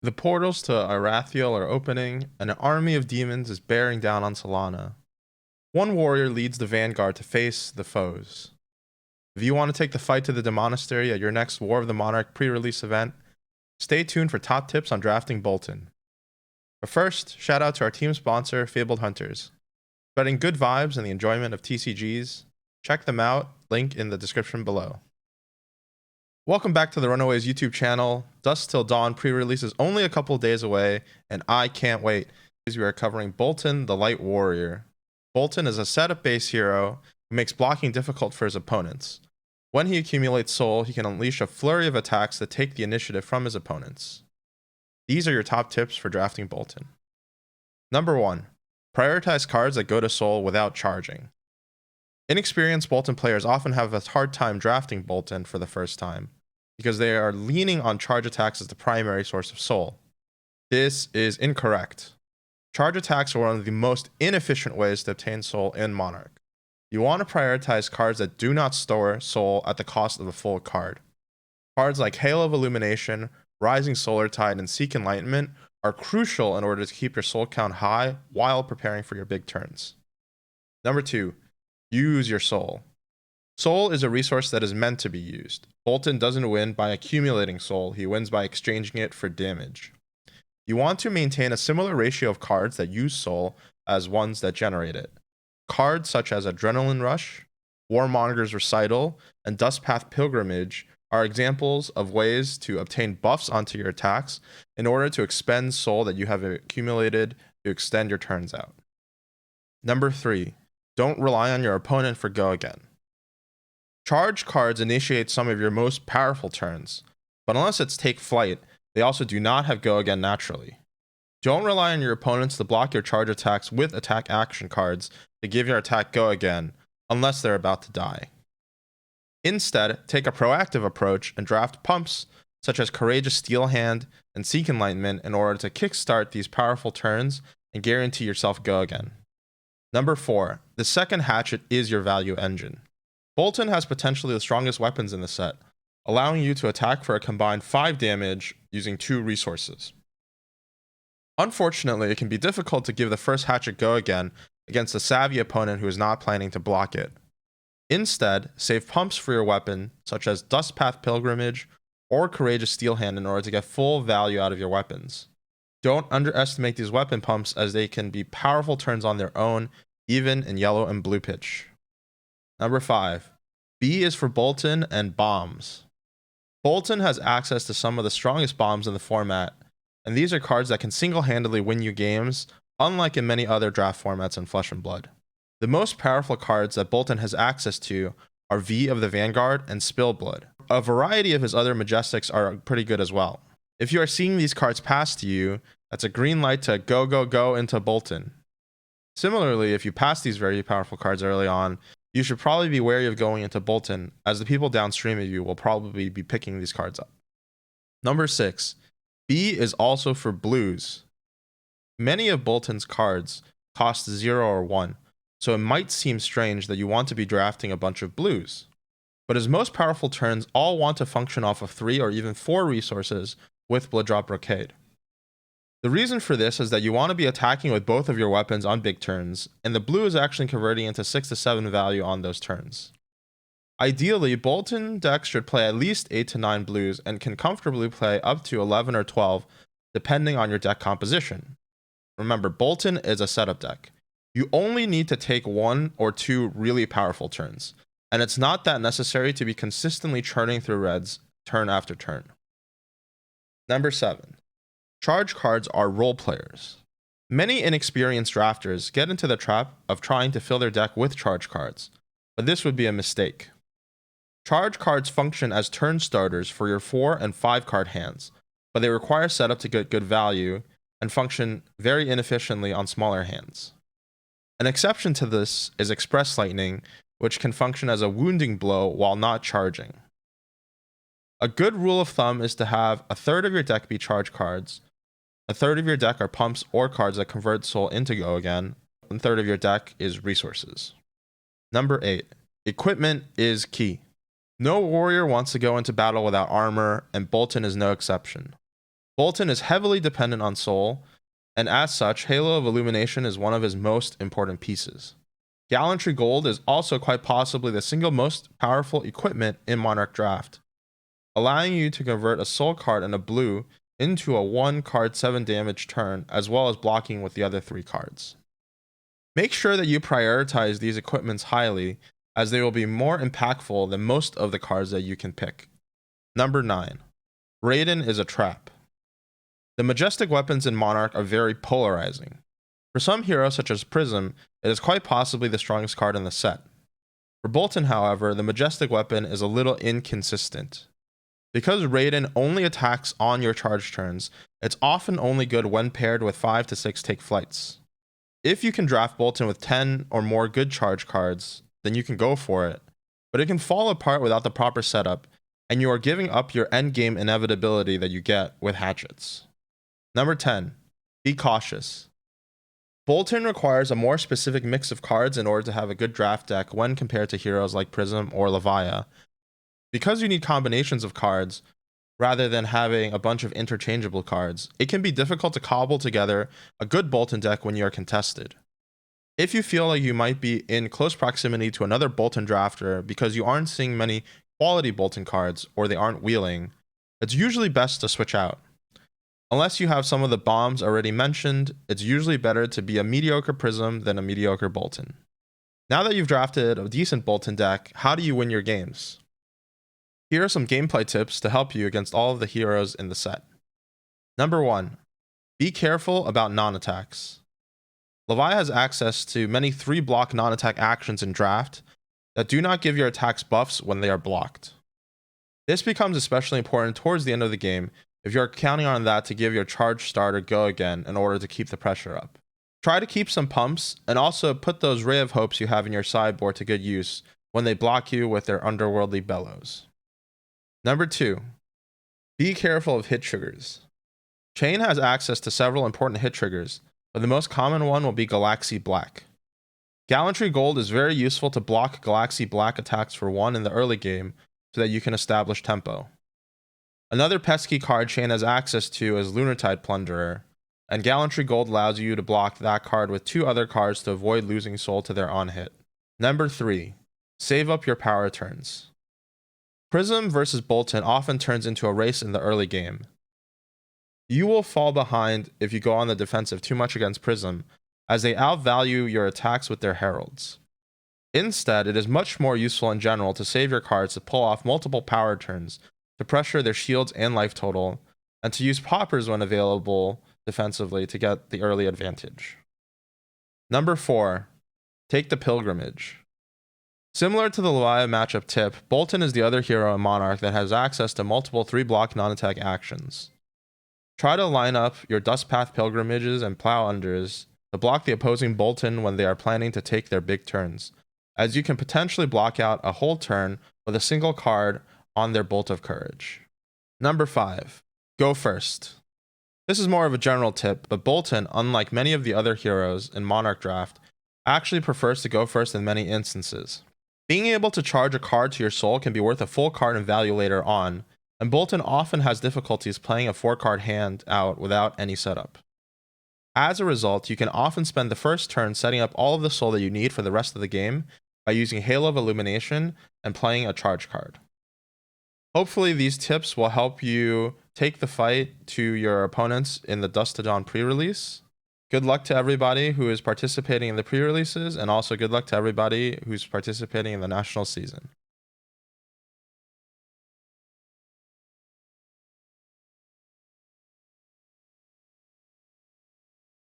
The portals to Arathiel are opening, and an army of demons is bearing down on Solana. One warrior leads the Vanguard to face the foes. If you want to take the fight to the Monastery at your next War of the Monarch pre-release event, stay tuned for top tips on drafting Boltyn. But first, shout out to our team sponsor, Fabled Hunters. Spreading good vibes and the enjoyment of TCGs. Check them out, link in the description below. Welcome back to the Runaways YouTube channel. Dusk Till Dawn pre-release is only a couple days away, and I can't wait, because we are covering Boltyn, the Light Warrior. Boltyn is a setup-based hero who makes blocking difficult for his opponents. When he accumulates soul, he can unleash a flurry of attacks that take the initiative from his opponents. These are your top tips for drafting Boltyn. Number 1. Prioritize cards that go to soul without charging. Inexperienced Boltyn players often have a hard time drafting Boltyn for the first time, because they are leaning on charge attacks as the primary source of soul. This is incorrect. Charge attacks are one of the most inefficient ways to obtain soul in Monarch. You want to prioritize cards that do not store soul at the cost of a full card. Cards like Hail of Illumination, Rising Solar Tide, and Seek Enlightenment are crucial in order to keep your soul count high while preparing for your big turns. Number 2. Use your soul. Soul is a resource that is meant to be used. Boltyn doesn't win by accumulating soul, he wins by exchanging it for damage. You want to maintain a similar ratio of cards that use soul as ones that generate it. Cards such as Adrenaline Rush, Warmonger's Recital, and Dustpath Pilgrimage are examples of ways to obtain buffs onto your attacks in order to expend soul that you have accumulated to extend your turns out. Number 3. Don't rely on your opponent for go again. Charge cards initiate some of your most powerful turns, but unless it's take flight, they also do not have go again naturally. Don't rely on your opponents to block your charge attacks with attack action cards to give your attack go again, unless they're about to die. Instead, take a proactive approach and draft pumps such as Courageous Steel Hand and Seek Enlightenment in order to kickstart these powerful turns and guarantee yourself go again. Number 4. The Second Hatchet is your value engine. Boltyn has potentially the strongest weapons in the set, allowing you to attack for a combined 5 damage using 2 resources. Unfortunately, it can be difficult to give the first hatchet go again against a savvy opponent who is not planning to block it. Instead, save pumps for your weapon, such as Dustpath Pilgrimage or Courageous Steel Hand, in order to get full value out of your weapons. Don't underestimate these weapon pumps, as they can be powerful turns on their own, even in yellow and blue pitch. Number 5. B is for Boltyn and bombs. Boltyn has access to some of the strongest bombs in the format, and these are cards that can single-handedly win you games, unlike in many other draft formats in Flesh and Blood. The most powerful cards that Boltyn has access to are V of the Vanguard and Spillblood. A variety of his other Majestics are pretty good as well. If you are seeing these cards pass to you, that's a green light to go into Boltyn. Similarly, if you pass these very powerful cards early on, you should probably be wary of going into Boltyn, as the people downstream of you will probably be picking these cards up. Number 6. B is also for blues. Many of Boltyn's cards cost 0 or 1, so it might seem strange that you want to be drafting a bunch of blues. But his most powerful turns all want to function off of 3 or even 4 resources with Blooddrop Brocade. The reason for this is that you want to be attacking with both of your weapons on big turns, and the blue is actually converting into 6 to 7 value on those turns. Ideally, Boltyn decks should play at least 8 to 9 blues and can comfortably play up to 11 or 12 depending on your deck composition. Remember, Boltyn is a setup deck. You only need to take 1 or 2 really powerful turns, and it's not that necessary to be consistently churning through reds turn after turn. Number 7. Charge cards are role players. Many inexperienced drafters get into the trap of trying to fill their deck with charge cards, but this would be a mistake. Charge cards function as turn starters for your 4 and 5 card hands, but they require setup to get good value and function very inefficiently on smaller hands. An exception to this is Express Lightning, which can function as a wounding blow while not charging. A good rule of thumb is to have a third of your deck be charge cards, a third of your deck are pumps or cards that convert soul into go again, and a third of your deck is resources. Number 8. Equipment is key. No warrior wants to go into battle without armor, and Boltyn is no exception. Boltyn is heavily dependent on soul, and as such, Halo of Illumination is one of his most important pieces. Gallantry Gold is also quite possibly the single most powerful equipment in Monarch Draft, allowing you to convert a soul card and a blue into a 1-card 7 damage turn, as well as blocking with the other 3 cards. Make sure that you prioritize these equipments highly, as they will be more impactful than most of the cards that you can pick. Number 9. Radyn is a trap. The majestic weapons in Monarch are very polarizing. For some heroes such as Prism, it is quite possibly the strongest card in the set. For Boltyn, however, the majestic weapon is a little inconsistent. Because Radyn only attacks on your charge turns, it's often only good when paired with 5 to 6 take flights. If you can draft Boltyn with 10 or more good charge cards, then you can go for it, but it can fall apart without the proper setup, and you are giving up your endgame inevitability that you get with hatchets. Number 10. Be cautious. Boltyn requires a more specific mix of cards in order to have a good draft deck when compared to heroes like Prism or Levia. Because you need combinations of cards, rather than having a bunch of interchangeable cards, it can be difficult to cobble together a good Boltyn deck when you are contested. If you feel like you might be in close proximity to another Boltyn drafter because you aren't seeing many quality Boltyn cards or they aren't wheeling, it's usually best to switch out. Unless you have some of the bombs already mentioned, it's usually better to be a mediocre Prism than a mediocre Boltyn. Now that you've drafted a decent Boltyn deck, how do you win your games? Here are some gameplay tips to help you against all of the heroes in the set. Number 1. Be careful about non-attacks. Levia has access to many 3-block non-attack actions in draft that do not give your attacks buffs when they are blocked. This becomes especially important towards the end of the game if you are counting on that to give your charge starter go again in order to keep the pressure up. Try to keep some pumps and also put those Ray of Hopes you have in your sideboard to good use when they block you with their underworldly bellows. Number 2. Be careful of hit triggers. Chain has access to several important hit triggers, but the most common one will be Galaxy Black. Gallantry Gold is very useful to block Galaxy Black attacks for 1 in the early game so that you can establish tempo. Another pesky card Chain has access to is Lunartide Plunderer, and Gallantry Gold allows you to block that card with 2 other cards to avoid losing soul to their on-hit. Number 3. Save up your power turns. Prism versus Boltyn often turns into a race in the early game. You will fall behind if you go on the defensive too much against Prism, as they outvalue your attacks with their heralds. Instead, it is much more useful in general to save your cards to pull off multiple power turns, to pressure their shields and life total, and to use poppers when available defensively to get the early advantage. Number 4. Take the Pilgrimage. Similar to the Levia matchup tip, Boltyn is the other hero in Monarch that has access to multiple 3-block non-attack actions. Try to line up your Dustpath Pilgrimages and Plow Unders to block the opposing Boltyn when they are planning to take their big turns, as you can potentially block out a whole turn with a single card on their Bolt of Courage. Number 5. Go first. This is more of a general tip, but Boltyn, unlike many of the other heroes in Monarch Draft, actually prefers to go first in many instances. Being able to charge a card to your soul can be worth a full card in value later on, and Boltyn often has difficulties playing a 4-card hand out without any setup. As a result, you can often spend the first turn setting up all of the soul that you need for the rest of the game by using Halo of Illumination and playing a charge card. Hopefully these tips will help you take the fight to your opponents in the Dusk to Dawn pre-release. Good luck to everybody who is participating in the pre-releases, and also good luck to everybody who's participating in the national season.